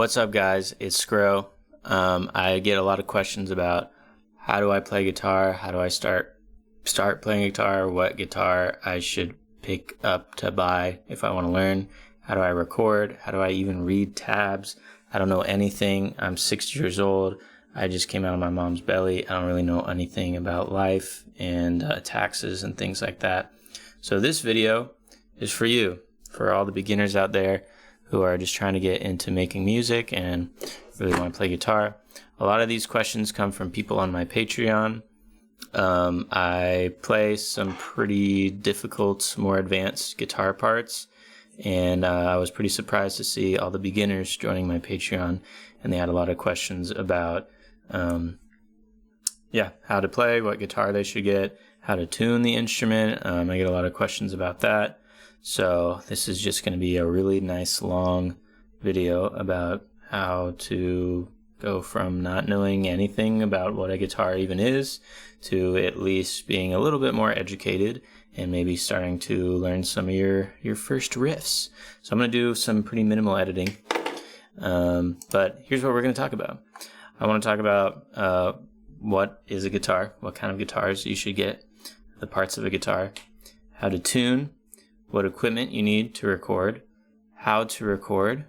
What's up, guys? It's Scro. I get a lot of questions about how do I play guitar, how do I start playing guitar, what guitar I should pick up to buy if I want to learn, how do I record, how do I even read tabs. I don't know anything. I'm 6 years old. I just came out of my mom's belly. I don't really know anything about life and taxes and things like that. So this video is for you, for all the beginners out there who are just trying to get into making music and really want to play guitar. A lot of these questions come from people on my Patreon. I play some pretty difficult, more advanced guitar parts, and I was pretty surprised to see all the beginners joining my Patreon, and they had a lot of questions about how to play, what guitar they should get, how to tune the instrument. I get a lot of questions about that. So this is just going to be a really nice long video about how to go from not knowing anything about what a guitar even is to at least being a little bit more educated and maybe starting to learn some of your first riffs. So I'm going to do some pretty minimal editing, but here's what we're going to talk about. I want to talk about what is a guitar, what kind of guitars you should get, the parts of a guitar, how to tune, what equipment you need to record, how to record,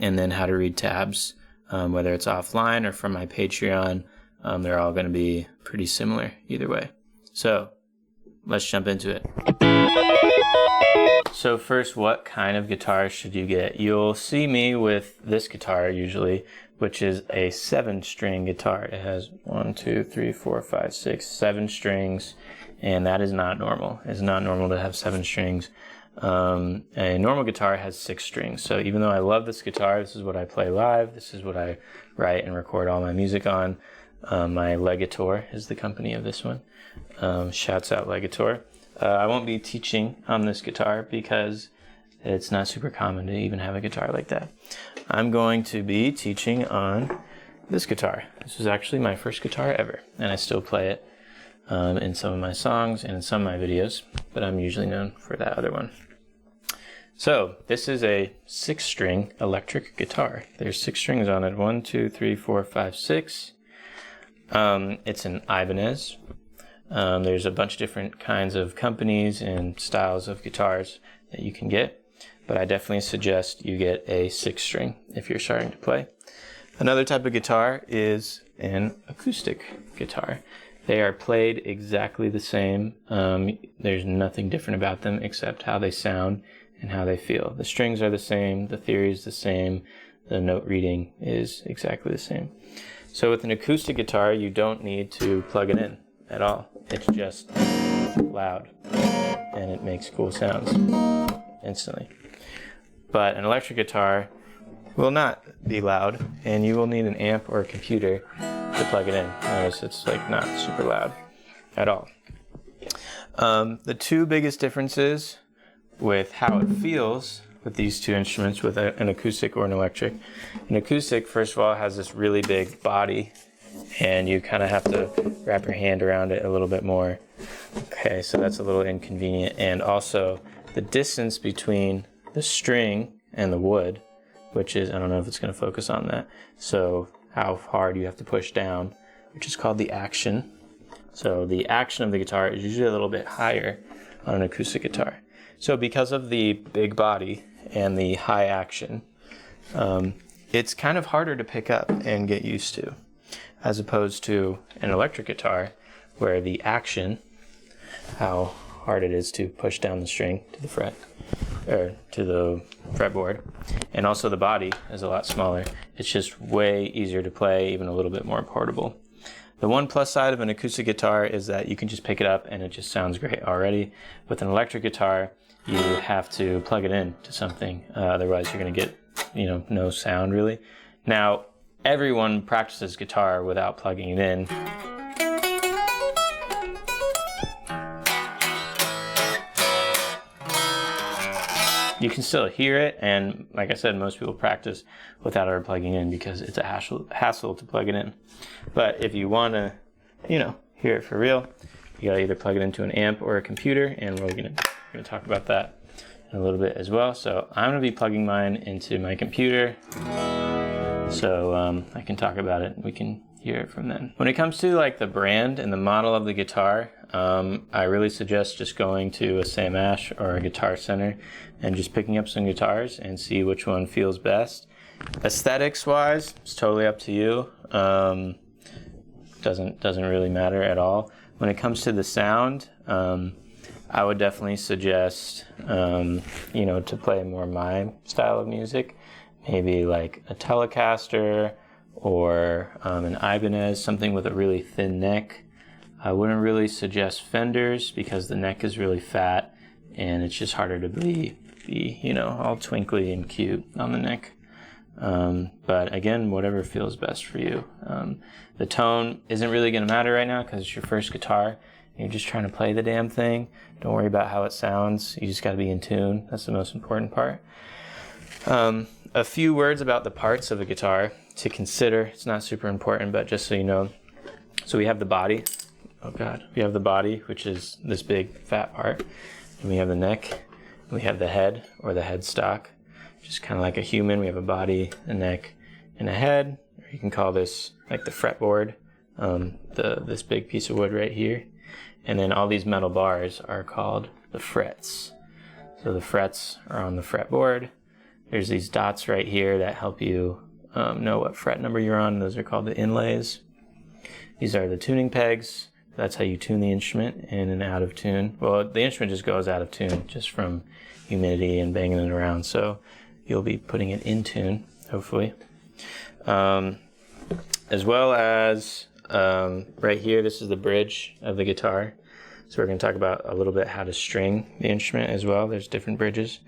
and then how to read tabs, whether it's offline or from my Patreon. They're all going to be pretty similar either way. So let's jump into it. So first, what kind of guitar should you get? You'll see me with this guitar usually, which is a 7-string guitar. It has 1, 2, 3, 4, 5, 6, 7 strings, and that is not normal. It's not normal to have 7 strings. A normal guitar has 6 strings. So even though I love this guitar, this is what I play live, this is what I write and record all my music on. My Legator is the company of this one. Shouts out Legator. I won't be teaching on this guitar because it's not super common to even have a guitar like that. I'm going to be teaching on this guitar. This is actually my first guitar ever, and I still play it in some of my songs and in some of my videos, but I'm usually known for that other one. So this is a 6-string electric guitar. There's 6 strings on it. 1, 2, 3, 4, 5, 6. It's an Ibanez. There's a bunch of different kinds of companies and styles of guitars that you can get, but I definitely suggest you get a 6-string if you're starting to play. Another type of guitar is an acoustic guitar. They are played exactly the same. There's nothing different about them except how they sound and how they feel. The strings are the same, the theory is the same, the note reading is exactly the same. So with an acoustic guitar, you don't need to plug it in at all. It's just loud and it makes cool sounds instantly. But an electric guitar will not be loud, and you will need an amp or a computer to plug it in. Notice it's like not super loud at all. The two biggest differences with how it feels with these two instruments, with an acoustic or an electric. An acoustic, first of all, has this really big body, and you kind of have to wrap your hand around it a little bit more. Okay, so that's a little inconvenient. And also the distance between the string and the wood, which is, I don't know if it's going to focus on that, so how hard you have to push down, which is called the action. So the action of the guitar is usually a little bit higher on an acoustic guitar. So because of the big body and the high action, it's kind of harder to pick up and get used to, as opposed to an electric guitar where the action, how hard it is to push down the string to the fret, or to the fretboard, and also the body is a lot smaller. It's just way easier to play, even a little bit more portable. The one plus side of an acoustic guitar is that you can just pick it up and it just sounds great already. With an electric guitar, you have to plug it in to something, otherwise you're going to get, no sound really. Now, everyone practices guitar without plugging it in. You can still hear it, and like I said, most people practice without ever plugging in because it's a hassle to plug it in. But if you want to, hear it for real, you gotta either plug it into an amp or a computer, and we're gonna talk about that in a little bit as well. So I'm gonna be plugging mine into my computer. So I can talk about it. We can hear it from then. When it comes to like the brand and the model of the guitar, I really suggest just going to a Sam Ash or a Guitar Center and just picking up some guitars and see which one feels best. Aesthetics wise, it's totally up to you. Doesn't really matter at all. When it comes to the sound, I would definitely suggest to play more my style of music, maybe like a Telecaster or an Ibanez, something with a really thin neck. I wouldn't really suggest Fenders because the neck is really fat and it's just harder to be all twinkly and cute on the neck. But again, whatever feels best for you. The tone isn't really going to matter right now because it's your first guitar. You're just trying to play the damn thing. Don't worry about how it sounds. You just got to be in tune. That's the most important part. A few words about the parts of a guitar to consider. It's not super important, but just so you know. So we have the body. Oh God. We have the body, which is this big fat part. And we have the neck. And we have the head or the headstock. Just kind of like a human. We have a body, a neck, and a head. Or you can call this like the fretboard. This big piece of wood right here. And then all these metal bars are called the frets. So the frets are on the fretboard. There's these dots right here that help you know what fret number you're on. Those are called the inlays. These are the tuning pegs. That's how you tune the instrument in and out of tune. Well, the instrument just goes out of tune just from humidity and banging it around. So you'll be putting it in tune, hopefully. As well as right here, this is the bridge of the guitar. So we're going to talk about a little bit how to string the instrument as well. There's different bridges.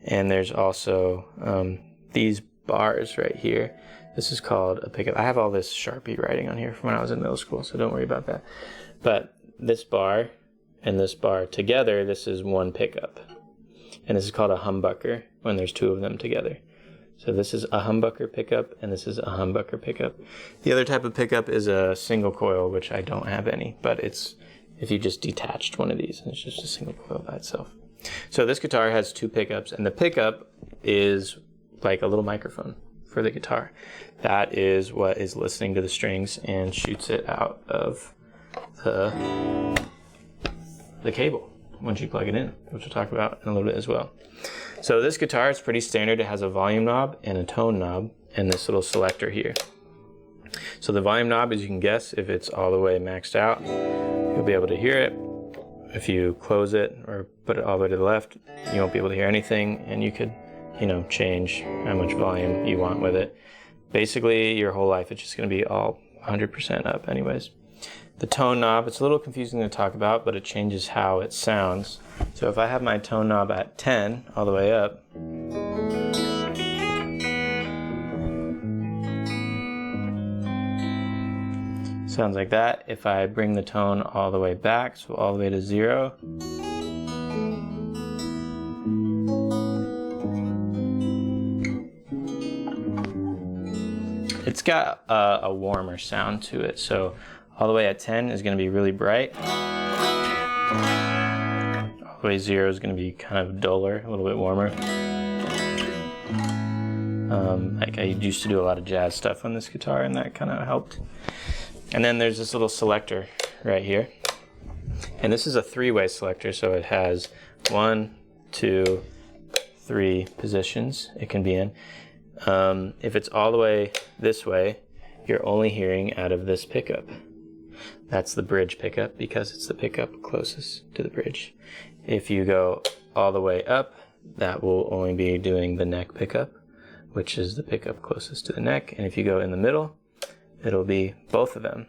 And there's also these bars right here. This is called a pickup. I have all this Sharpie writing on here from when I was in middle school, so don't worry about that. But this bar and this bar together, this is one pickup. And this is called a humbucker when there's two of them together. So this is a humbucker pickup, and this is a humbucker pickup. The other type of pickup is a single coil, which I don't have any, but it's if you just detached one of these, and it's just a single coil by itself. So this guitar has two pickups, and the pickup is like a little microphone for the guitar. That is what is listening to the strings and shoots it out of the cable once you plug it in, which we'll talk about in a little bit as well. So this guitar is pretty standard. It has a volume knob and a tone knob and this little selector here. So the volume knob, as you can guess, if it's all the way maxed out, you'll be able to hear it. If you close it or put it all the way to the left, you won't be able to hear anything, and you could, change how much volume you want with it. Basically, your whole life, it's just going to be all 100% up anyways. The tone knob, it's a little confusing to talk about, but it changes how it sounds. So if I have my tone knob at 10 all the way up, sounds like that. If I bring the tone all the way back, so all the way to 0, it's got a warmer sound to it. So all the way at 10 is going to be really bright. All the way 0 is going to be kind of duller, a little bit warmer. Like I used to do a lot of jazz stuff on this guitar, and that kind of helped. And then there's this little selector right here. And this is a 3-way selector, so it has 1, 2, 3 positions it can be in. If it's all the way this way, you're only hearing out of this pickup. That's the bridge pickup because it's the pickup closest to the bridge. If you go all the way up, that will only be doing the neck pickup, which is the pickup closest to the neck. And if you go in the middle, it'll be both of them.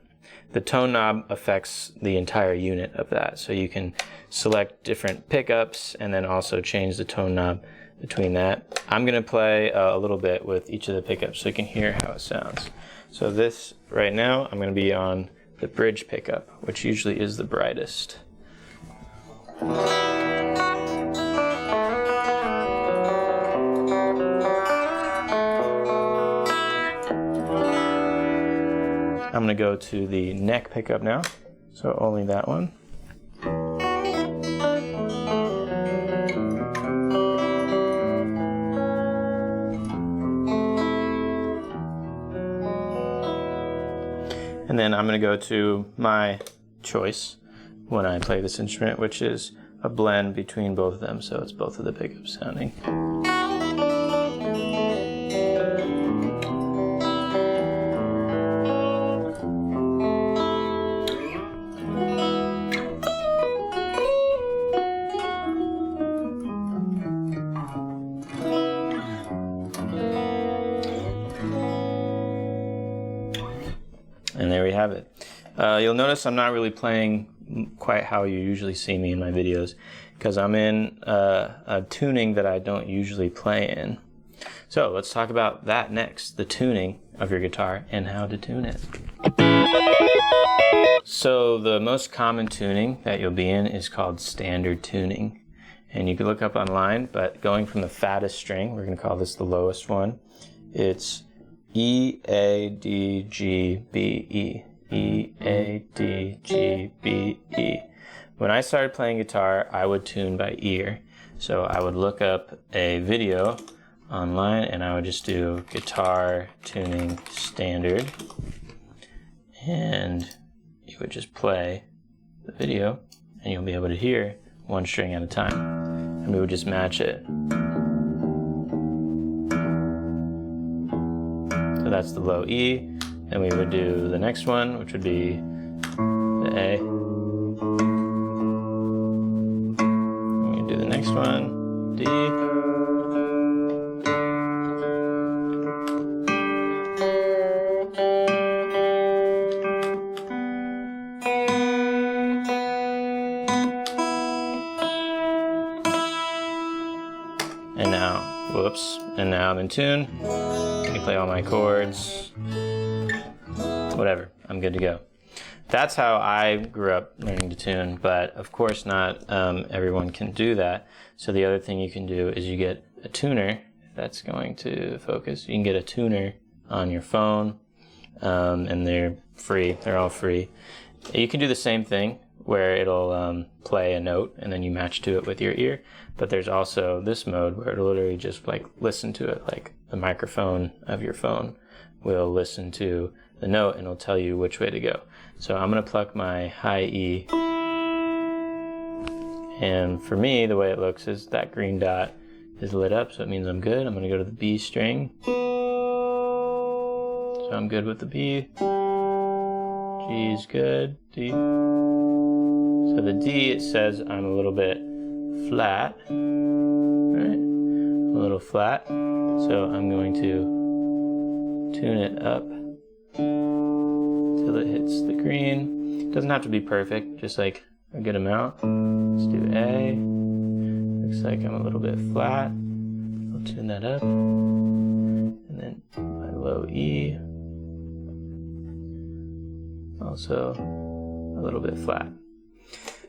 The tone knob affects the entire unit of that. So you can select different pickups and then also change the tone knob between that. I'm going to play a little bit with each of the pickups so you can hear how it sounds. So this right now, I'm going to be on the bridge pickup, which usually is the brightest. I'm going to go to the neck pickup now, so only that one. And then I'm going to go to my choice when I play this instrument, which is a blend between both of them, so it's both of the pickups sounding. And there we have it. You'll notice I'm not really playing quite how you usually see me in my videos, because I'm in a tuning that I don't usually play in. So let's talk about that next, the tuning of your guitar and how to tune it. So the most common tuning that you'll be in is called standard tuning. And you can look up online, but going from the fattest string, we're going to call this the lowest one, it's E, A, D, G, B, E. E, A, D, G, B, E. When I started playing guitar, I would tune by ear. So I would look up a video online and I would just do guitar tuning standard. And you would just play the video and you'll be able to hear one string at a time. And we would just match it. So that's the low E. Then we would do the next one, which would be the A. We would do the next one, D. And now, whoops, and now I'm in tune. I can play all my chords. Whatever, I'm good to go. That's how I grew up learning to tune, but of course not everyone can do that. So the other thing you can do is you get a tuner. That's going to focus. You can get a tuner on your phone, and they're free. They're all free. You can do the same thing where it'll play a note and then you match to it with your ear. But there's also this mode where it'll literally just like listen to it, like the microphone of your phone will listen to the note and it'll tell you which way to go. So I'm going to pluck my high E, and for me the way it looks is that green dot is lit up, so it means I'm good. I'm going to go to the B string, so I'm good with the B. G is good, D. So the D, it says I'm a little bit flat, right? A little flat, so I'm going to tune it up till it hits the green. It doesn't have to be perfect, just like a good amount. Let's do A. Looks like I'm a little bit flat. I'll tune that up. And then my low E. Also a little bit flat.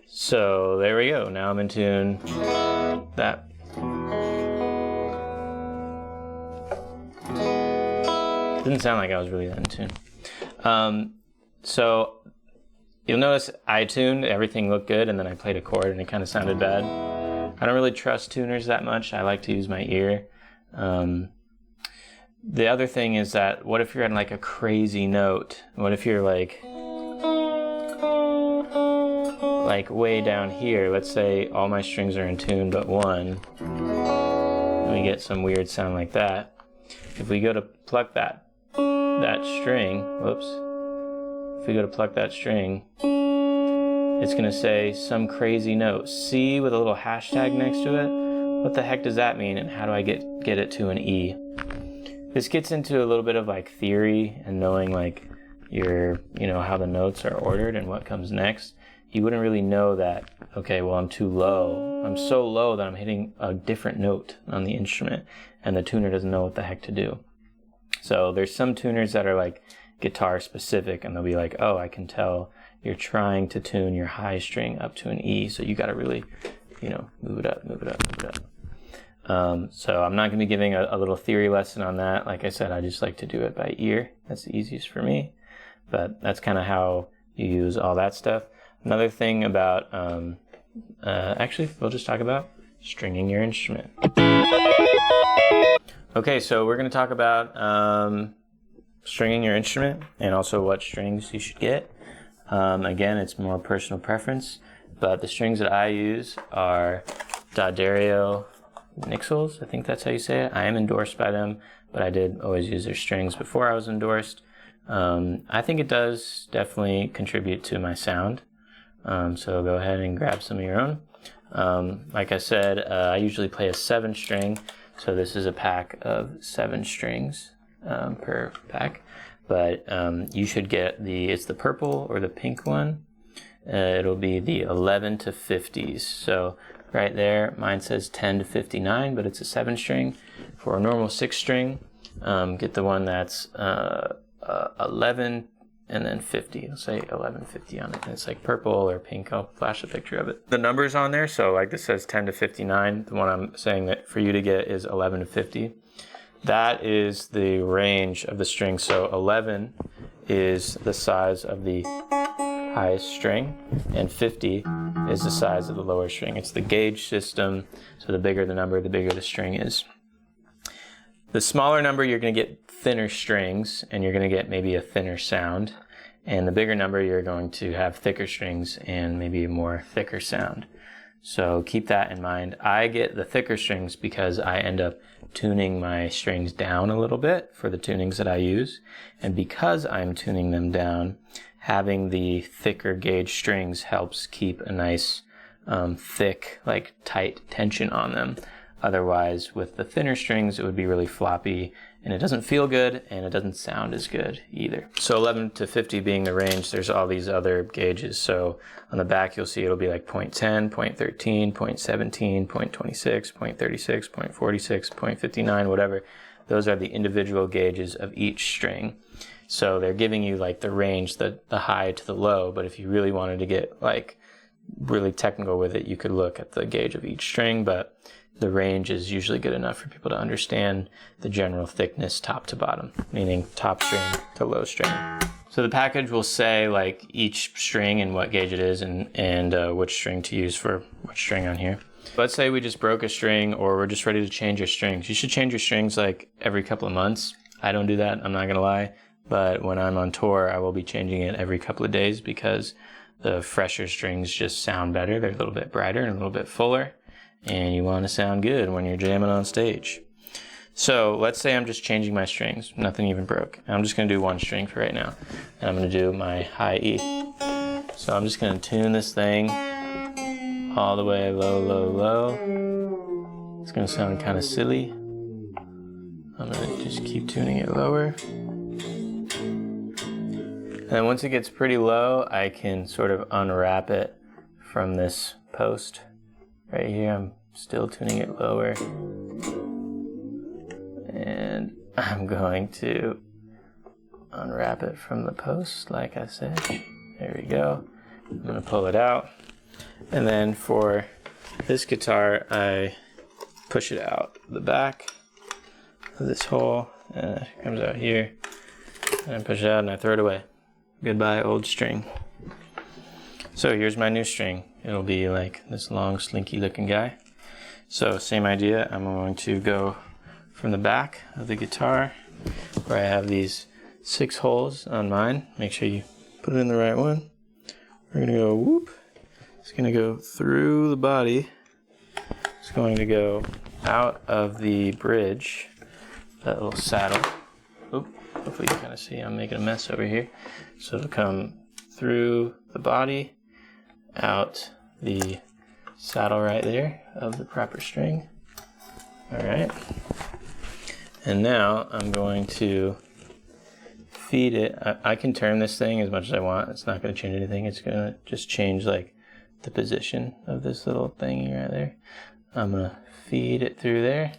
So there we go. Now I'm in tune. That. Didn't sound like I was really that in tune. So you'll notice I tuned, everything looked good, and then I played a chord and it kind of sounded bad. I don't really trust tuners that much. I like to use my ear. The other thing is that what if you're on like a crazy note? What if you're like way down here? Let's say all my strings are in tune but one, and we get some weird sound like that. If we go to pluck that string, whoops, if we go to pluck that string, it's going to say some crazy note, C with a little hashtag next to it. What the heck does that mean, and how do I get it to an E? This gets into a little bit of like theory and knowing like how the notes are ordered and what comes next. You wouldn't really know that, okay, well, I'm too low. I'm so low that I'm hitting a different note on the instrument, and the tuner doesn't know what the heck to do. So there's some tuners that are like guitar specific, and they'll be like, oh, I can tell you're trying to tune your high string up to an E, so you got to really, move it up, move it up, move it up. So I'm not going to be giving a little theory lesson on that. Like I said, I just like to do it by ear. That's the easiest for me. But that's kind of how you use all that stuff. Another thing about, actually, we'll just talk about stringing your instrument. Okay, so we're going to talk about stringing your instrument and also what strings you should get. Again, it's more personal preference, but the strings that I use are D'Addario Nixels. I think that's how you say it. I am endorsed by them, but I did always use their strings before I was endorsed. I think it does definitely contribute to my sound. So go ahead and grab some of your own. Like I said, I usually play a 7-string, so this is a pack of 7 strings per pack. But you should get it's the purple or the pink one. It'll be the 11 to 50s. So right there, mine says 10 to 59, but it's a 7-string. For a normal 6-string, get the one that's 11 and then 50. I'll say 1150 on it. And it's like purple or pink. I'll flash a picture of it. The number's on there, so like this says 10 to 59. The one I'm saying that for you to get is 11 to 50. That is the range of the string. So 11 is the size of the highest string, and 50 is the size of the lower string. It's the gauge system, so the bigger the number, the bigger the string is. The smaller number, you're going to get thinner strings, and you're going to get maybe a thinner sound. And the bigger number, you're going to have thicker strings and maybe a more thicker sound. So keep that in mind. I get the thicker strings because I end up tuning my strings down a little bit for the tunings that I use. And because I'm tuning them down, having the thicker gauge strings helps keep a nice thick, like tight tension on them. Otherwise, with the thinner strings, it would be really floppy, and it doesn't feel good, and it doesn't sound as good either. So 11 to 50 being the range, there's all these other gauges. So on the back, you'll see it'll be like 0.10, 0.13, 0.17, 0.26, 0.36, 0.46, 0.59, whatever. Those are the individual gauges of each string. So they're giving you like the range, the high to the low, but if you really wanted to get like really technical with it, you could look at the gauge of each string, but the range is usually good enough for people to understand the general thickness top to bottom, meaning top string to low string. So the package will say like each string and what gauge it is and which string to use for which string on here. Let's say we just broke a string or we're just ready to change your strings. You should change your strings like every couple of months. I don't do that, I'm not gonna lie, but when I'm on tour, I will be changing it every couple of days because the fresher strings just sound better. They're a little bit brighter and a little bit fuller, and you want to sound good when you're jamming on stage. So let's say I'm just changing my strings, nothing even broke. I'm just going to do one string for right now, and I'm going to do my high E. So I'm just going to tune this thing all the way low, low, low. It's going to sound kind of silly. I'm going to just keep tuning it lower. And then once it gets pretty low, I can sort of unwrap it from this post. Right here, I'm still tuning it lower. And I'm going to unwrap it from the post, like I said. There we go. I'm going to pull it out. And then for this guitar, I push it out the back of this hole, and it comes out here. And I push it out and I throw it away. Goodbye, old string. So here's my new string. It'll be like this long, slinky looking guy. So same idea. I'm going to go from the back of the guitar where I have these 6 holes on mine. Make sure you put it in the right one. We're going to go whoop. It's going to go through the body. It's going to go out of the bridge, that little saddle. Oop. Hopefully you kind of see I'm making a mess over here. So it'll come through the body, out the saddle right there of the proper string. All right. And now I'm going to feed it. I can turn this thing as much as I want. It's not going to change anything. It's going to just change like the position of this little thingy right there. I'm going to feed it through there.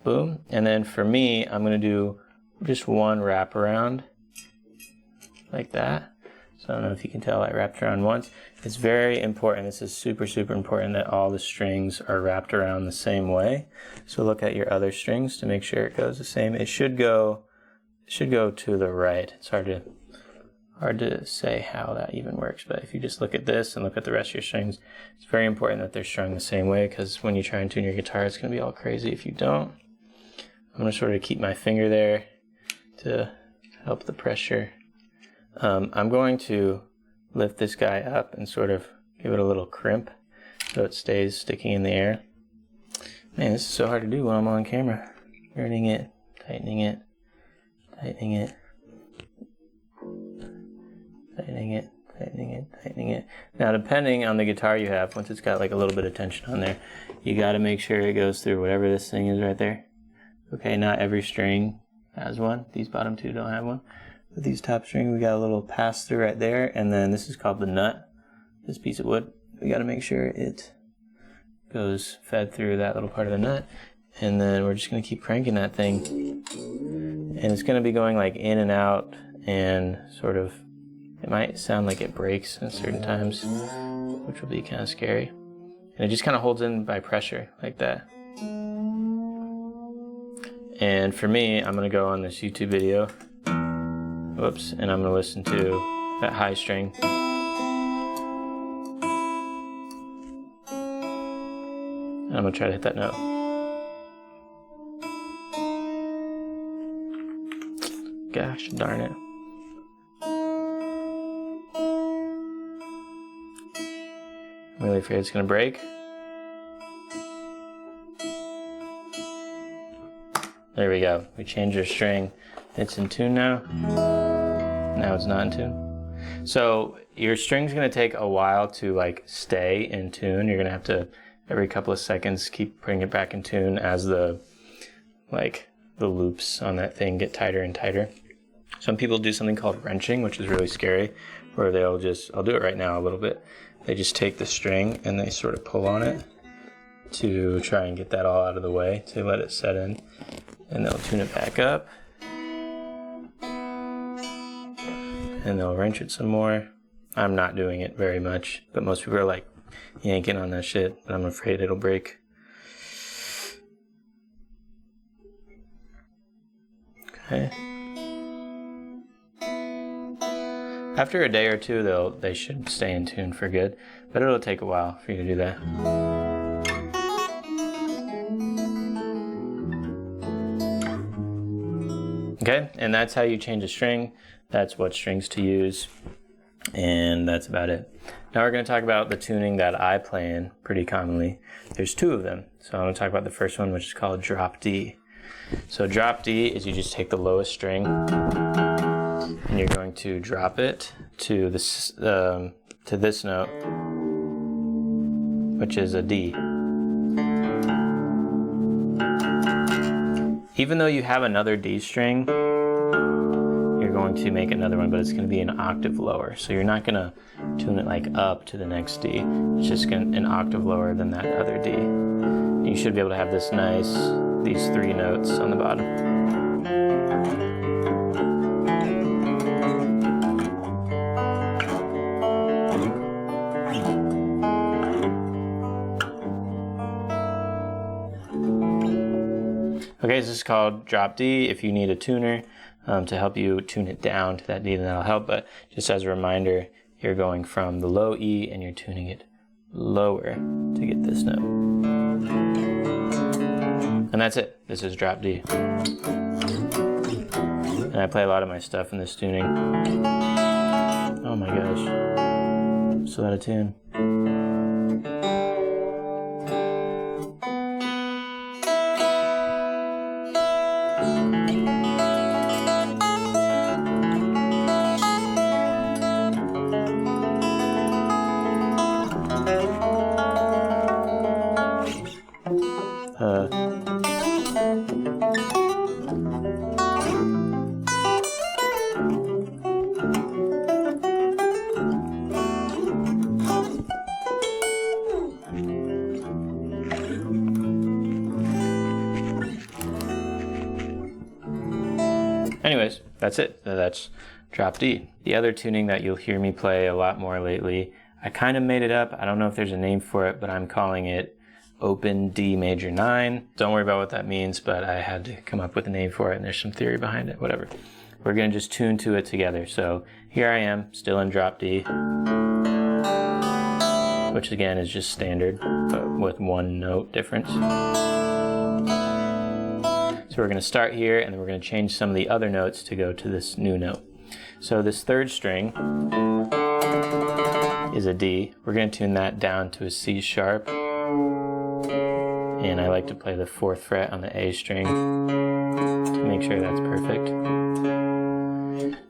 Boom. And then for me, I'm going to do just one wrap around like that. So I don't know if you can tell I wrapped around once. It's very important. This is super, super important that all the strings are wrapped around the same way. So look at your other strings to make sure it goes the same. It should go to the right. It's hard to say how that even works, but if you just look at this and look at the rest of your strings, it's very important that they're strung the same way, because when you try and tune your guitar, it's going to be all crazy if you don't. I'm going to sort of keep my finger there to help the pressure. I'm going to lift this guy up and sort of give it a little crimp so it stays sticking in the air. Man, this is so hard to do when I'm on camera. Turning it, tightening it, tightening it, tightening it, tightening it, tightening it. Now, depending on the guitar you have, once it's got like a little bit of tension on there, you got to make sure it goes through whatever this thing is right there. Okay, not every string has one. These bottom two don't have one. With these top string, we got a little pass through right there, and then this is called the nut. This piece of wood, we got to make sure it goes fed through that little part of the nut, and then we're just going to keep cranking that thing, and it's going to be going like in and out, and sort of, it might sound like it breaks at certain times, which will be kind of scary, and it just kind of holds in by pressure like that. And for me, I'm going to go on this YouTube video, whoops, and I'm going to listen to that high string. And I'm going to try to hit that note. Gosh darn it. I'm really afraid it's going to break. There we go. We changed our string. It's in tune now. Now it's not in tune. So your string's going to take a while to like stay in tune. You're going to have to every couple of seconds keep putting it back in tune as the loops on that thing get tighter and tighter. Some people do something called wrenching, which is really scary, where they'll just, I'll do it right now a little bit. They just take the string and they sort of pull on it to try and get that all out of the way, to let it set in. And they'll tune it back up. And they'll wrench it some more. I'm not doing it very much, but most people are like yanking on that shit, but I'm afraid it'll break. Okay. After a day or two, they should stay in tune for good, but it'll take a while for you to do that. Okay, and that's how you change a string. That's what strings to use, and that's about it. Now we're going to talk about the tuning that I play in pretty commonly. There's two of them. So I'm going to talk about the first one, which is called drop D. So drop D is you just take the lowest string and you're going to drop it to this note, which is a D. Even though you have another D string, you're going to make another one, but it's going to be an octave lower. So you're not going to tune it like up to the next D. It's just an octave lower than that other D. You should be able to have this nice, these three notes on the bottom. Okay, so this is called drop D. If you need a tuner to help you tune it down to that D, then that'll help. But just as a reminder, you're going from the low E and you're tuning it lower to get this note. And that's it. This is drop D. And I play a lot of my stuff in this tuning. Oh my gosh. I'm so out of tune. Anyways, that's it. That's drop D. The other tuning that you'll hear me play a lot more lately, I kind of made it up. I don't know if there's a name for it, but I'm calling it open D major 9. Don't worry about what that means, but I had to come up with a name for it, and there's some theory behind it, whatever. We're going to just tune to it together. So here I am, still in drop D, which again is just standard, but with one note difference. So So we're going to start here, and then we're going to change some of the other notes to go to this new note. So this third string is a D. We're going to tune that down to a C sharp. And I like to play the 4th fret on the A string to make sure that's perfect.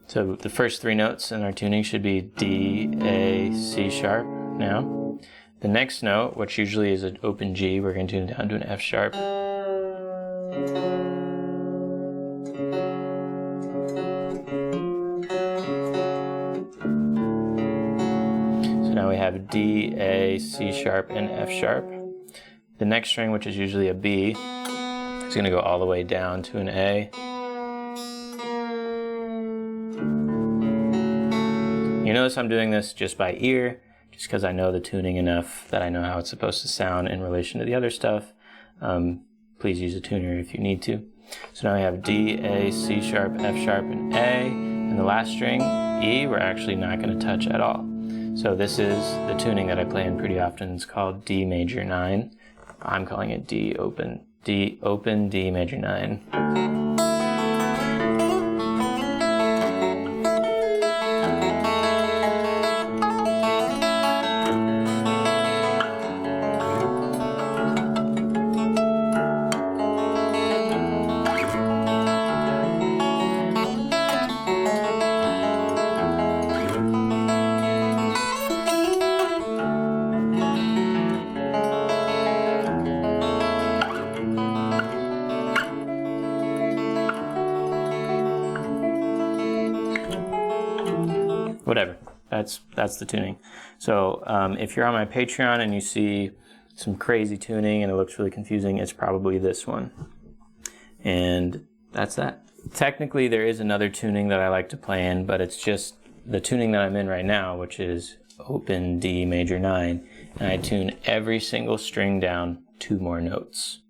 So the first 3 notes in our tuning should be D, A, C sharp now. The next note, which usually is an open G, we're going to tune it down to an F sharp. So now we have D, A, C sharp, and F sharp. The next string, which is usually a B, is going to go all the way down to an A. You notice I'm doing this just by ear, just because I know the tuning enough that I know how it's supposed to sound in relation to the other stuff. Please use a tuner if you need to. So now we have D, A, C sharp, F sharp, and A. And the last string, E, we're actually not going to touch at all. So this is the tuning that I play in pretty often. It's called D major 9. I'm calling it D open, D major 9. Whatever, that's the tuning. So if you're on my Patreon and you see some crazy tuning and it looks really confusing, it's probably this one. And that's that. Technically there is another tuning that I like to play in, but it's just the tuning that I'm in right now, which is open D major 9, and I tune every single string down 2 more notes.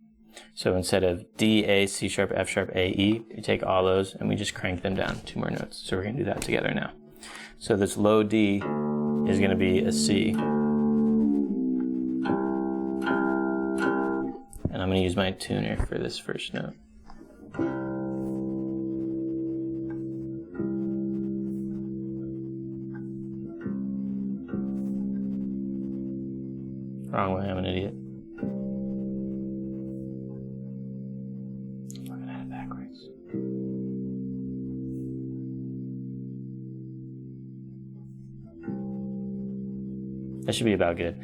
So instead of D, A, C sharp, F sharp, A, E, we take all those and we just crank them down 2 more notes. So we're going to do that together now. So this low D is going to be a C. And I'm going to use my tuner for this first note. Wrong way, I'm an idiot. I'm looking at it backwards. That should be about good.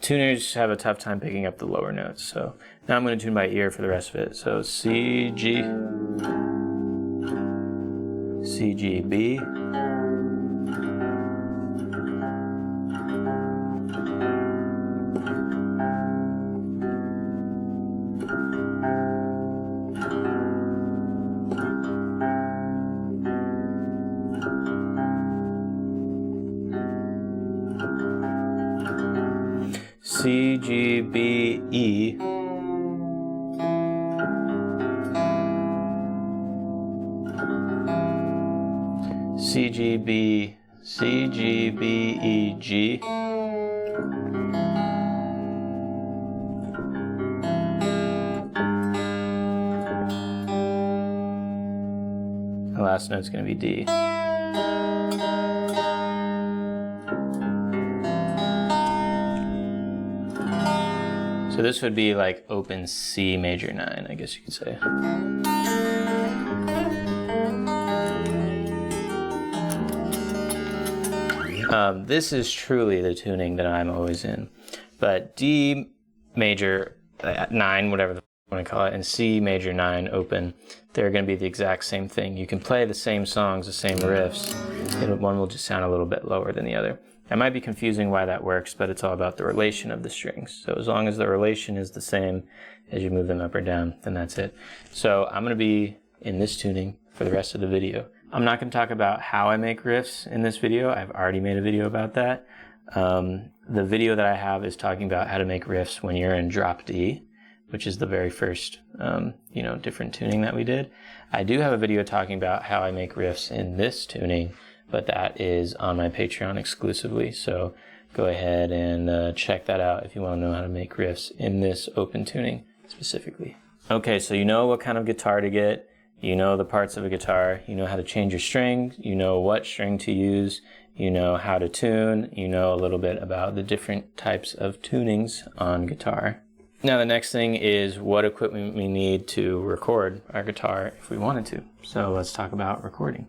Tuners have a tough time picking up the lower notes, so now I'm going to tune by ear for the rest of it. So C, G, C, G, B, C, G, B, E, C, G, B, C, G, B, E, G, the last note's going to be D. So this would be like open C major 9, I guess you could say. This is truly the tuning that I'm always in. But D major 9, whatever the f you want to call it, and C major 9 open, they're going to be the exact same thing. You can play the same songs, the same riffs, and one will just sound a little bit lower than the other. It might be confusing why that works, but it's all about the relation of the strings. So as long as the relation is the same as you move them up or down, then that's it. So I'm going to be in this tuning for the rest of the video. I'm not going to talk about how I make riffs in this video. I've already made a video about that. The video that I have is talking about how to make riffs when you're in drop D, which is the very first different tuning that we did. I do have a video talking about how I make riffs in this tuning, but that is on my Patreon exclusively. So go ahead and check that out if you want to know how to make riffs in this open tuning specifically. Okay, so you know what kind of guitar to get, you know the parts of a guitar, you know how to change your string, you know what string to use, you know how to tune, you know a little bit about the different types of tunings on guitar. Now the next thing is what equipment we need to record our guitar if we wanted to. So let's talk about recording.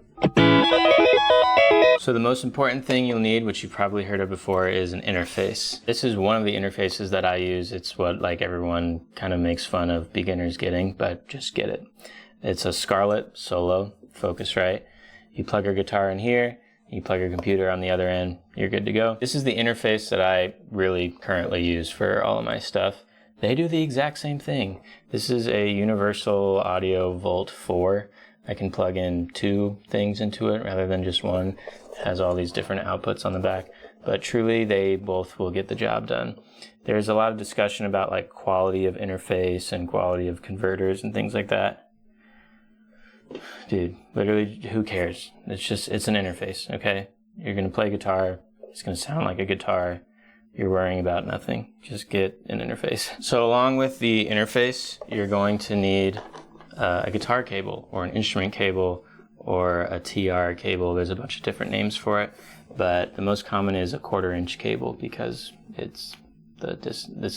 So the most important thing you'll need, which you've probably heard of before, is an interface. This is one of the interfaces that I use. It's what like everyone kind of makes fun of beginners getting, but just get it. It's a Scarlett Solo Focusrite. You plug your guitar in here, you plug your computer on the other end, you're good to go. This is the interface that I really currently use for all of my stuff. They do the exact same thing. This is a Universal Audio Volt 4. I can plug in 2 things into it rather than just one. It has all these different outputs on the back, but truly they both will get the job done. There's a lot of discussion about like quality of interface and quality of converters and things like that. Dude, literally, who cares? It's an interface, okay? You're gonna play guitar, it's gonna sound like a guitar. You're worrying about nothing. Just get an interface. So along with the interface, you're going to need a guitar cable or an instrument cable or a TR cable. There's a bunch of different names for it, but the most common is a 1/4 inch cable because this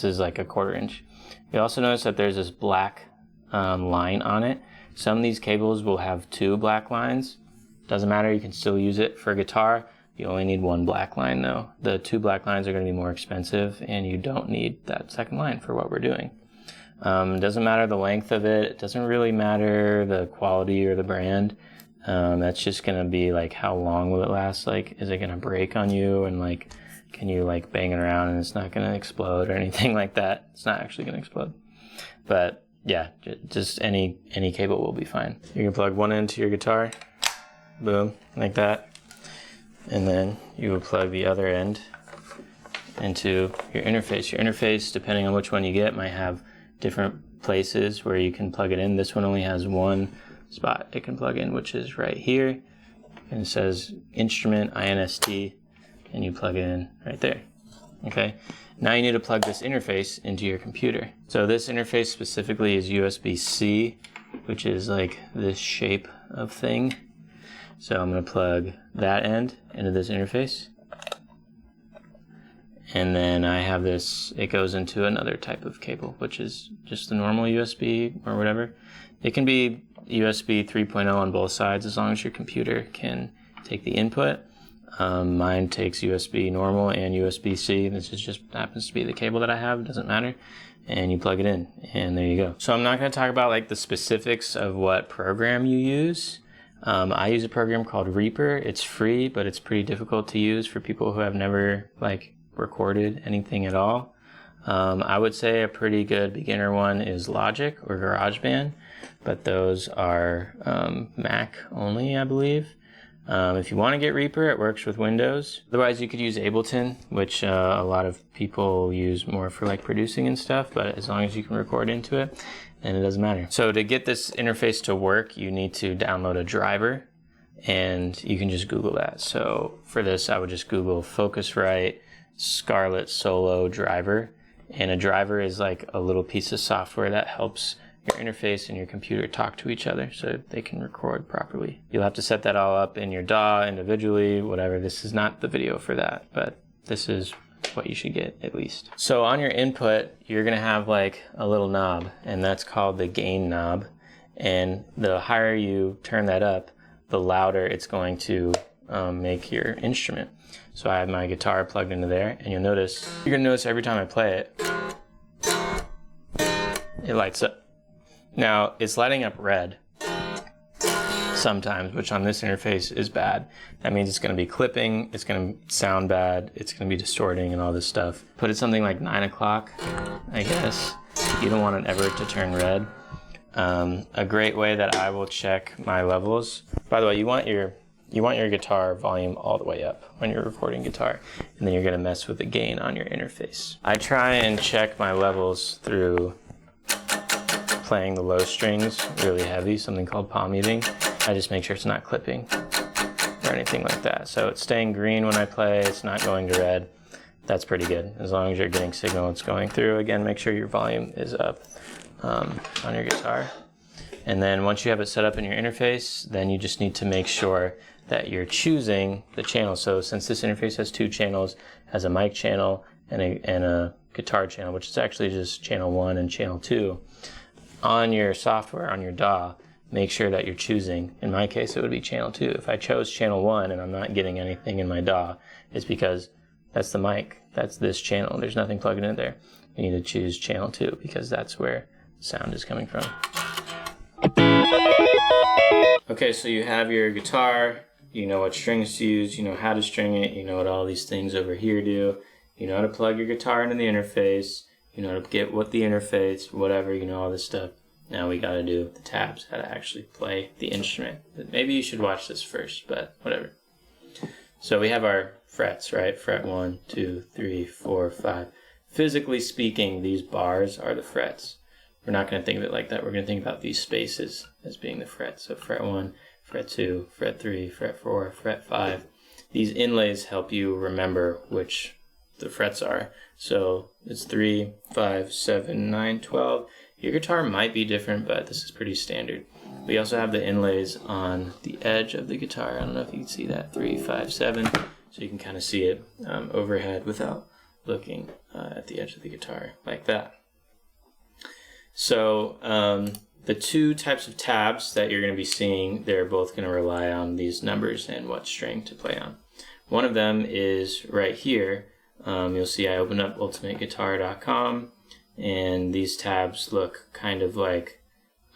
is like a 1/4 inch. You also notice that there's this black line on it. Some of these cables will have 2 black lines. Doesn't matter, you can still use it for guitar. You only need 1 black line though. The 2 black lines are going to be more expensive and you don't need that second line for what we're doing. It doesn't matter the length of it. It doesn't really matter the quality or the brand. That's just going to be like how long will it last? Like, is it going to break on you? And like, can you like bang it around and it's not going to explode or anything like that? It's not actually going to explode. But yeah, just any cable will be fine. You can plug one end to your guitar, boom, like that. And then you will plug the other end into your interface. Your interface, depending on which one you get, might have different places where you can plug it in. This one only has 1 spot it can plug in, which is right here. And it says instrument, INST, and you plug it in right there. Okay. Now you need to plug this interface into your computer. So this interface specifically is USB-C, which is like this shape of thing. So I'm going to plug that end into this interface. And then I have this, it goes into another type of cable, which is just the normal USB or whatever. It can be USB 3.0 on both sides as long as your computer can take the input. Mine takes USB normal and USB-C. This is just happens to be the cable that I have, it doesn't matter. And you plug it in, and there you go. So I'm not going to talk about like the specifics of what program you use. I use a program called Reaper. It's free, but it's pretty difficult to use for people who have never like recorded anything at all. I would say a pretty good beginner one is Logic or GarageBand, but those are Mac only, I believe. If you want to get Reaper, it works with Windows. Otherwise, you could use Ableton, which a lot of people use more for like producing and stuff, but as long as you can record into it, then it doesn't matter. So to get this interface to work, you need to download a driver, and you can just Google that. So for this, I would just Google Focusrite Scarlett Solo driver, and a driver is like a little piece of software that helps your interface and your computer talk to each other so they can record properly. You'll have to set that all up in your DAW individually, whatever. This is not the video for that, but this is what you should get at least. So on your input, you're gonna have like a little knob, and that's called the gain knob. And the higher you turn that up, the louder it's going to make your instrument. So I have my guitar plugged into there, and you're gonna notice every time I play it, it lights up. Now, it's lighting up red sometimes, which on this interface is bad. That means it's going to be clipping, it's going to sound bad, it's going to be distorting and all this stuff. Put it something like 9 o'clock, I guess. You don't want it ever to turn red. A great way that I will check my levels. By the way, you want your guitar volume all the way up when you're recording guitar, and then you're going to mess with the gain on your interface. I try and check my levels through playing the low strings really heavy, something called palm muting. I just make sure it's not clipping or anything like that. So it's staying green when I play, it's not going to red. That's pretty good. As long as you're getting signal it's going through. Again, make sure your volume is up on your guitar. And then once you have it set up in your interface, then you just need to make sure that you're choosing the channel. So since this interface has 2 channels, has a mic channel and a guitar channel, which is actually just channel 1 and channel 2, on your software, on your DAW, make sure that you're choosing, in my case it would be channel 2. If I chose channel 1 and I'm not getting anything in my DAW, it's because that's the mic, that's this channel, there's nothing plugged in there. You need to choose channel 2 because that's where sound is coming from. Okay, so you have your guitar, you know what strings to use, you know how to string it, you know what all these things over here do, you know how to plug your guitar into the interface, you know how to get what the interface, whatever, you know all this stuff. Now we gotta do the tabs, how to actually play the instrument. Maybe you should watch this first, but whatever. So we have our frets, right? Fret 1, 2, 3, 4, 5. Physically speaking, these bars are the frets. We're not going to think of it like that. We're going to think about these spaces as being the frets. So fret 1, fret 2, fret 3, fret 4, fret 5. These inlays help you remember which the frets are. So it's 3, 5, 7, 9, 12. Your guitar might be different, but this is pretty standard. We also have the inlays on the edge of the guitar. I don't know if you can see that. 3, 5, 7. So you can kind of see it overhead without looking at the edge of the guitar like that. So the 2 types of tabs that you're going to be seeing, they're both going to rely on these numbers and what string to play on. One of them is right here. You'll see I opened up ultimateguitar.com, and these tabs look kind of like,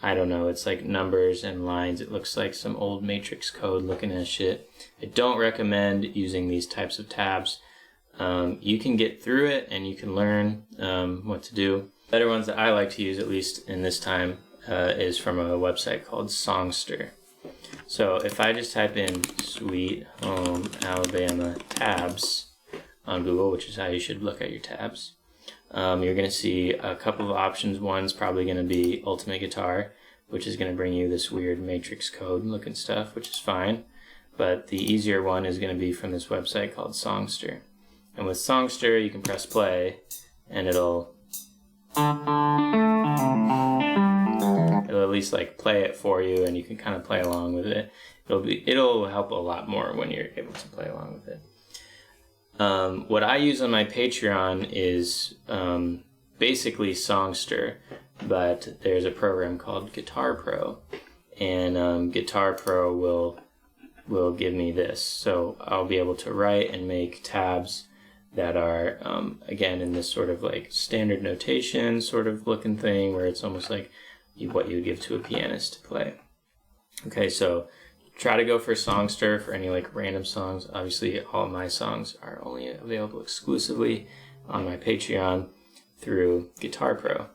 I don't know, it's like numbers and lines. It looks like some old matrix code looking at shit. I don't recommend using these types of tabs. You can get through it and you can learn what to do. Better ones that I like to use, at least in this time, is from a website called Songster. So if I just type in Sweet Home Alabama tabs on Google, which is how you should look at your tabs, you're going to see a couple of options. One's probably going to be Ultimate Guitar, which is going to bring you this weird matrix code looking stuff, which is fine. But the easier one is going to be from this website called Songster. And with Songster, you can press play, and it'll at least like play it for you, and you can kind of play along with it. It'll help a lot more when you're able to play along with it. What I use on my Patreon is basically Songster, but there's a program called Guitar Pro, and Guitar Pro will give me this. So I'll be able to write and make tabs that are, again, in this sort of like standard notation sort of looking thing where it's almost like what you would give to a pianist to play. Okay, so try to go for Songster for any like random songs. Obviously, all of my songs are only available exclusively on my Patreon through Guitar Pro.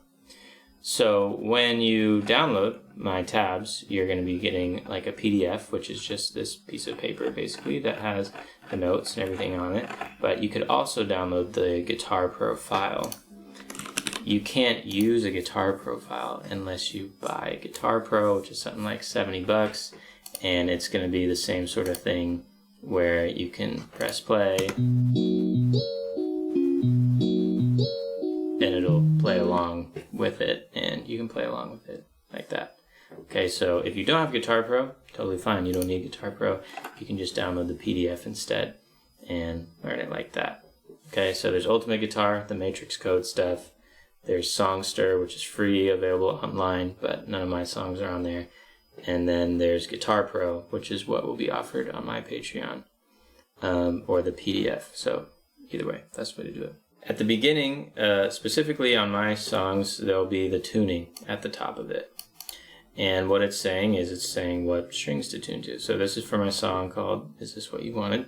So when you download my tabs, you're going to be getting like a PDF, which is just this piece of paper basically that has the notes and everything on it. But you could also download the Guitar Pro file. You can't use a Guitar Pro file unless you buy Guitar Pro, which is something like $70, and it's going to be the same sort of thing where you can press play and it'll play along with it, and you can play along with it like that. Okay, so if you don't have Guitar Pro, totally fine. You don't need Guitar Pro. You can just download the PDF instead and learn it like that. Okay, so there's Ultimate Guitar, the matrix code stuff. There's Songster, which is free, available online, but none of my songs are on there. And then there's Guitar Pro, which is what will be offered on my Patreon, or the PDF. So either way, that's the way to do it. At the beginning, specifically on my songs, there'll be the tuning at the top of it. And what it's saying is it's saying what strings to tune to. So this is for my song called Is This What You Wanted?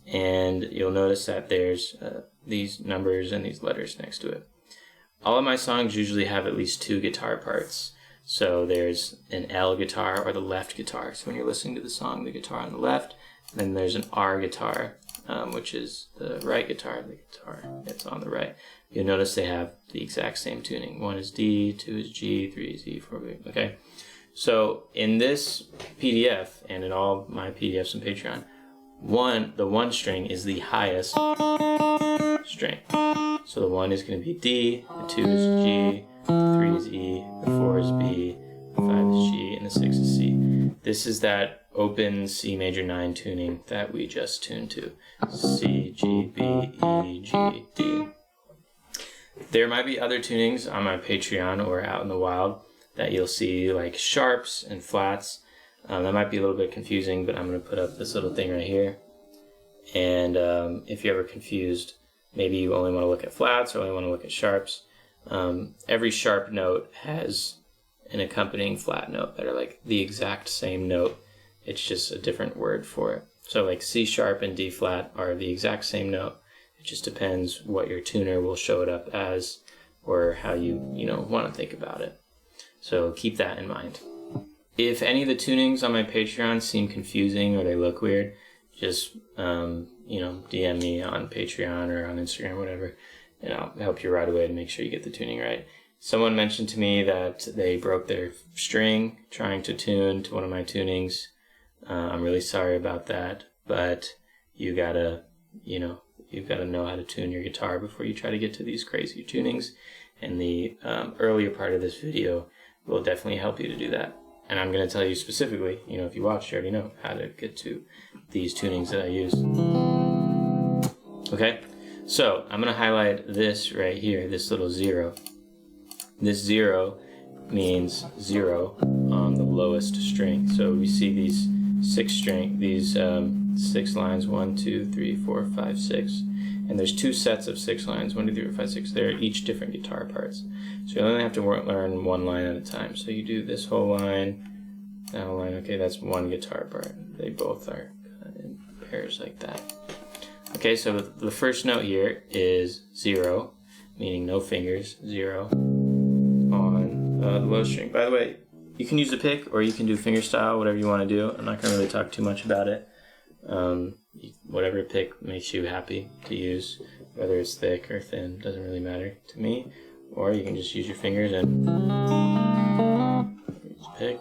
And you'll notice that there's these numbers and these letters next to it. All of my songs usually have at least 2 guitar parts. So there's an L guitar or the left guitar. So when you're listening to the song, the guitar on the left, and then there's an R guitar, which is the right guitar, the guitar that's on the right. You'll notice they have the exact same tuning. 1 is D, 2 is G, 3 is E, 4 is B. Okay. So in this PDF and in all my PDFs on Patreon, the 1 string is the highest string. So the 1 is going to be D, the 2 is G, the 3 is E, the 4 is B, the 5 is G, and the 6 is C. This is that open C major 9 tuning that we just tuned to. C, G, B, E, G, D. There might be other tunings on my Patreon or out in the wild that you'll see, like sharps and flats. That might be a little bit confusing, but I'm going to put up this little thing right here. And if you're ever confused, maybe you only want to look at flats or only want to look at sharps. Every sharp note has an accompanying flat note that are like the exact same note. It's just a different word for it. So like C sharp and D flat are the exact same note. It just depends what your tuner will show it up as, or how you want to think about it. So keep that in mind. If any of the tunings on my Patreon seem confusing or they look weird, just DM me on Patreon or on Instagram, whatever, and I'll help you right away to make sure you get the tuning right. Someone mentioned to me that they broke their string trying to tune to one of my tunings. I'm really sorry about that, but you've got to know how to tune your guitar before you try to get to these crazy tunings. And the earlier part of this video will definitely help you to do that. And I'm going to tell you specifically, if you watched, you already know how to get to these tunings that I use. Okay, so I'm going to highlight this right here, this little 0. This 0 means 0 on the lowest string. So we see these 6 lines, 1, 2, 3, 4, 5, 6. And there's 2 sets of 6 lines, 1, 2, 3, 4, 5, 6. They're each different guitar parts. So you only have to learn one line at a time. So you do this whole line, that whole line. Okay, that's one guitar part. They both are in pairs like that. Okay, so the first note here is 0, meaning no fingers, 0 on the low string. By the way, you can use a pick or you can do fingerstyle, whatever you want to do. I'm not going to really talk too much about it. Whatever pick makes you happy to use, whether it's thick or thin, doesn't really matter to me. Or you can just use your fingers and use a pick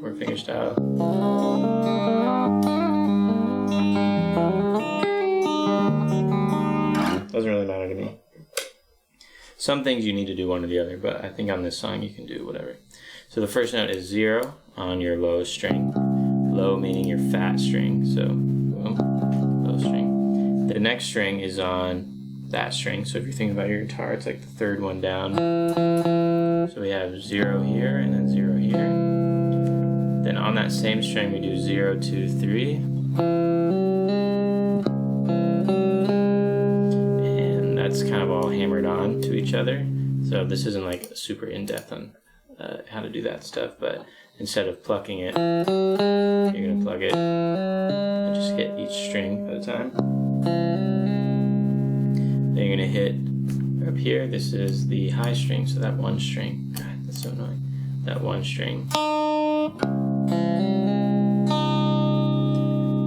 or fingerstyle. Doesn't really matter to me. Some things you need to do one or the other, but I think on this song you can do whatever. So the first note is 0 on your low string. Low meaning your fat string, so boom, low string. The next string is on that string, so if you're thinking about your guitar, it's like the third one down. So we have 0 here and then 0 here. Then on that same string we do 0, 2, 3. And that's kind of all hammered on to each other. So this isn't like super in-depth on how to do that stuff, but instead of plucking it, you're going to plug it and just hit each string at a time. Then you're going to hit up here. This is the high string, so that one string. God, that's so annoying. That one string.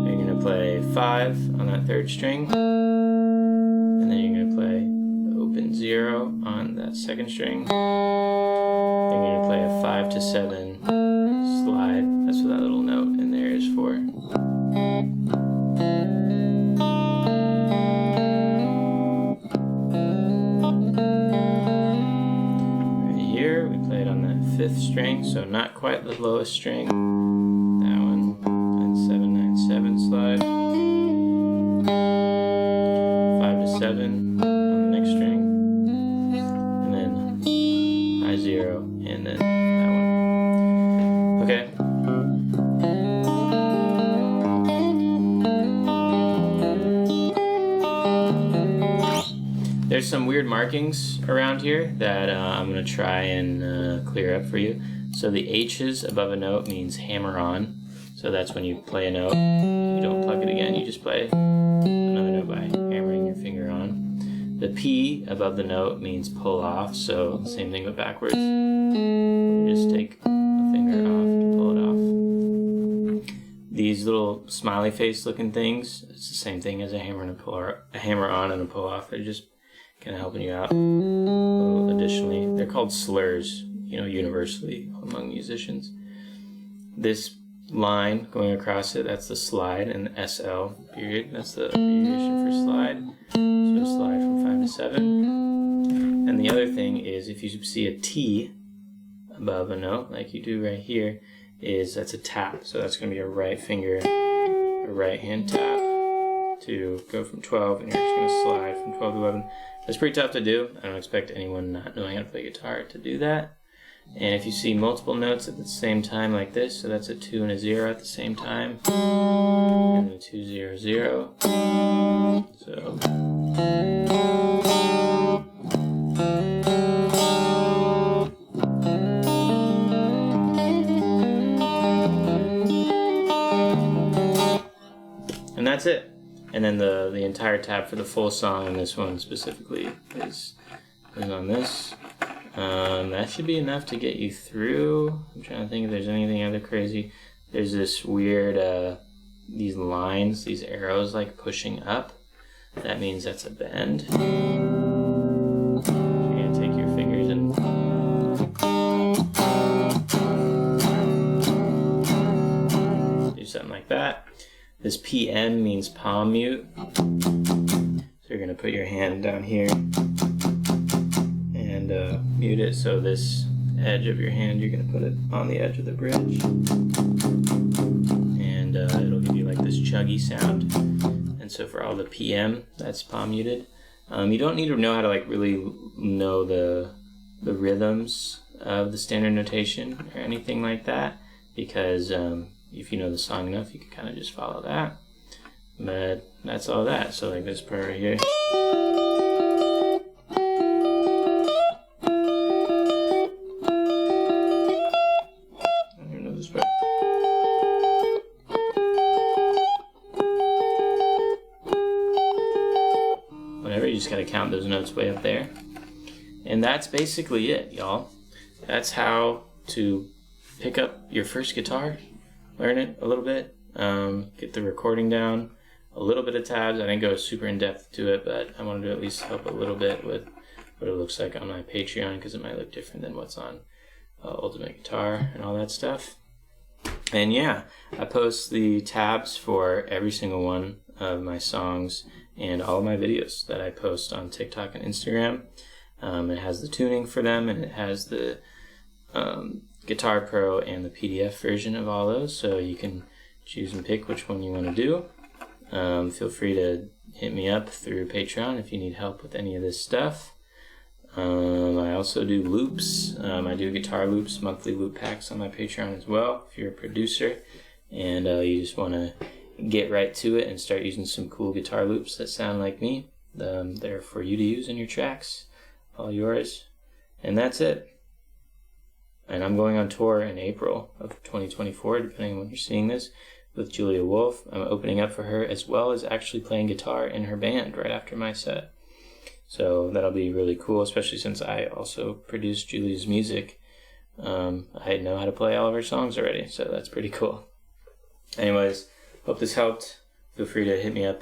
Then you're going to play 5 on that third string. And then you're going to play the open 0 on that second string. Then you're going to play a 5 to 7 slide. That's what that little note in there is for. Right here, we play it on that 5th string, so not quite the lowest string. That one, 9, 7, 9, 7 slide. 5 to 7 on the next string. And then high 0, and then that one. Okay. There's some weird markings around here that I'm going to try and clear up for you. So the H's above a note means hammer on. So that's when you play a note, you don't pluck it again, you just play another note by hammering your finger on. The P above the note means pull off, so same thing but backwards. You just take a finger off to pull it off. These little smiley face looking things, it's the same thing as a hammer and a hammer on and a pull off. They're just kind of helping you out a little additionally. They're called slurs, universally among musicians. This line going across it, that's the slide, and the SL period, that's the abbreviation for slide. So slide from 5 a 7. And the other thing is, if you see a T above a note, like you do right here, that's a tap. So that's going to be a right finger, a right hand tap to go from 12, and you're just going to slide from 12 to 11. That's pretty tough to do. I don't expect anyone not knowing how to play guitar to do that. And if you see multiple notes at the same time like this, so that's a 2 and a 0 at the same time, and then 2, 0, 0. So. And that's it. And then the entire tab for the full song, and this one specifically is on this. That should be enough to get you through. I'm trying to think if there's anything other crazy. There's this weird, these lines, these arrows like pushing up. That means that's a bend. You're going to take your fingers and do something like that. This PM means palm mute. So you're going to put your hand down here and mute it. So this edge of your hand, you're going to put it on the edge of the bridge. And it'll give you like this chuggy sound. And so for all the PM, that's palm muted. You don't need to know how to like really know the rhythms of the standard notation or anything like that, because if you know the song enough, you can kind of just follow that. But that's all that. So like this part right here. I don't even know this part. Whatever, you just gotta count those notes way up there. And that's basically it, y'all. That's how to pick up your first guitar. Learn it a little bit, get the recording down, a little bit of tabs. I didn't go super in depth to it, but I wanted to at least help a little bit with what it looks like on my Patreon, because it might look different than what's on Ultimate Guitar and all that stuff. And yeah, I post the tabs for every single one of my songs and all of my videos that I post on TikTok and Instagram. It has the tuning for them, and it has the Guitar Pro and the PDF version of all those, so you can choose and pick which one you want to do. Feel free to hit me up through Patreon if you need help with any of this stuff. I also do loops. I do guitar loops, monthly loop packs on my Patreon as well. If you're a producer and you just want to get right to it and start using some cool guitar loops that sound like me, they're for you to use in your tracks. All yours. And that's it. And I'm going on tour in April of 2024, depending on when you're seeing this, with Julia Wolf. I'm opening up for her, as well as actually playing guitar in her band right after my set. So that'll be really cool, especially since I also produce Julia's music. I know how to play all of her songs already, so that's pretty cool. Anyways, hope this helped. Feel free to hit me up,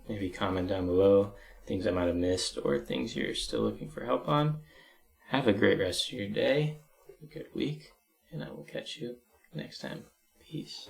maybe comment down below things I might have missed or things you're still looking for help on. Have a great rest of your day. A good week, and I will catch you next time. Peace.